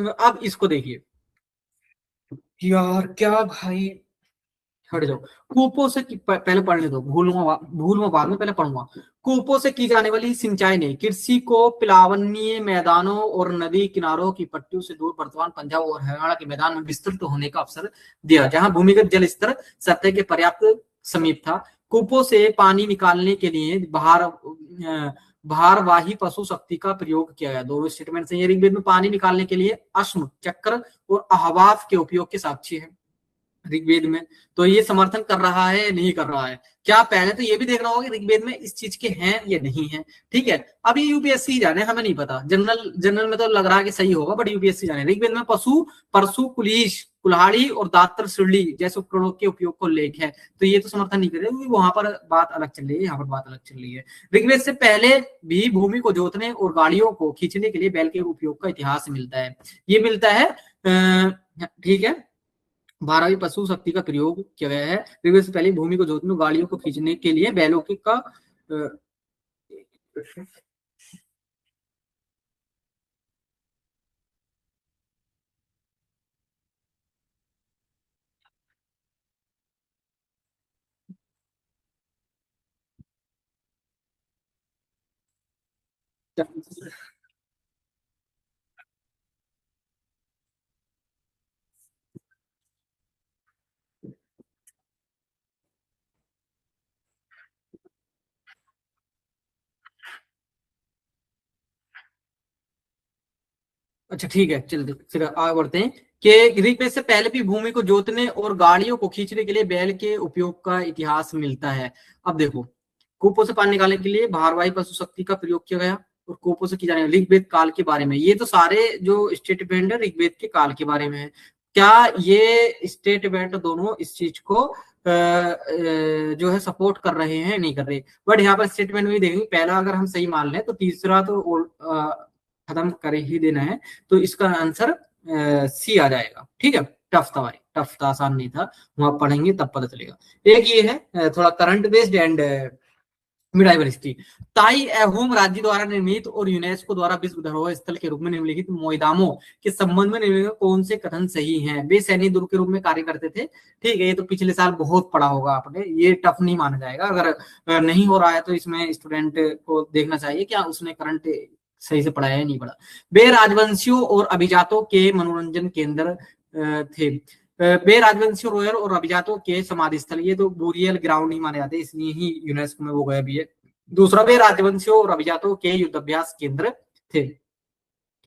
अब इसको देखिए यार, क्या भाई, हट जाओ। कूपों से पहले पढ़ने दो, भूलूंगा बाद में, पहले पढ़ूंगा। कूपों से की जाने वाली सिंचाई ने कृषि को प्लावनीय मैदानों और नदी किनारों की पट्टियों से दूर वर्तमान पंजाब और हरियाणा के मैदान में विस्तृत होने का अवसर दिया, जहां भूमिगत जल स्तर सतह के पर्याप्त समीप था। कूपों से पानी निकालने के लिए भारवाही पशु शक्ति का प्रयोग किया गया। दोनों स्टेटमेंट से ऋग्वेद में पानी निकालने के लिए अश्म, चक्र और अहवाफ के उपयोग के साक्षी है ऋग्वेद में। तो ये समर्थन कर रहा है या नहीं कर रहा है, क्या पहले तो ये भी देखना होगा कि ऋग्वेद में इस चीज के हैं या नहीं है। ठीक है, अब ये यूपीएससी जाने, हमें नहीं पता, जनरल जनरल में तो लग रहा है कि सही होगा, बट यूपीएससी जाने। ऋग्वेद में पशु, परशु, कुलीश, कुल्हाड़ी और दात्र, सिरली जैसे उपकरणों के उपयोग को लेख है। तो ये तो समर्थन नहीं करे, क्योंकि वहां पर बात अलग चल रही है, यहाँ पर बात अलग चल रही है। ऋग्वेद से पहले भी भूमि को जोतने और गाड़ियों को खींचने के लिए बैल के उपयोग का इतिहास मिलता है। ये मिलता है, ठीक है। 12वीं पशु शक्ति का प्रयोग किया गया है। ऋग्वेद से पहले भूमि को जोतने, गाड़ियों को खींचने के लिए बैलों के का अच्छा ठीक है, चलते फिर आगे बढ़ते हैं कि ऋग्वेद से पहले भी भूमि को जोतने और गाड़ियों को खींचने के लिए बैल के उपयोग का इतिहास मिलता है। अब देखो, कूपों से पानी निकालने के लिए भारवाही पशु शक्ति का प्रयोग किया गया और कूपों से की जाने वाली ऋग्वेद काल के बारे में। ये तो सारे जो स्टेटमेंट है ऋग्वेद के काल के बारे में है। क्या ये स्टेटमेंट दोनों इस चीज को जो है सपोर्ट कर रहे हैं, नहीं कर रहे? बट यहाँ पर स्टेटमेंट में भी देखेंगे, पहला अगर हम सही मान लें तो तीसरा तो खत्म कर ही देना है। तो इसका आंसर सी आ जाएगा। ठीक है, टफ था भाई, टफ था, आसान नहीं था, वहां पढ़ेंगे तब पता चलेगा। एक ये है थोड़ा current based and medieval history. ताई एहोम राज्य द्वारा निर्मित और यूनेस्को द्वारा विश्व धरोहर स्थल के रूप में निम्नलिखित मोइदामों के संबंध में निम्नलिखित कौन से कथन सही हैं? वे सैन्य दुर्ग के रूप में कार्य करते थे। ठीक है, ये तो पिछले साल बहुत पढ़ा होगा आपने, ये टफ नहीं माना जाएगा। अगर नहीं हो रहा है तो इसमें स्टूडेंट को देखना चाहिए क्या उसने करंट सही से पढ़ाया है, नहीं पढ़ा। वे राजवंशियों और अभिजातों के मनोरंजन केंद्र थे। वे राजवंशियों, रोयल और अभिजातों के समाधि स्थल, ये तो बोरियल ग्राउंड ही माने जाते हैं, इसलिए ही यूनेस्को में वो गए भी है। दूसरा, वे राजवंशियों और अभिजातों के युद्धाभ्यास केंद्र थे।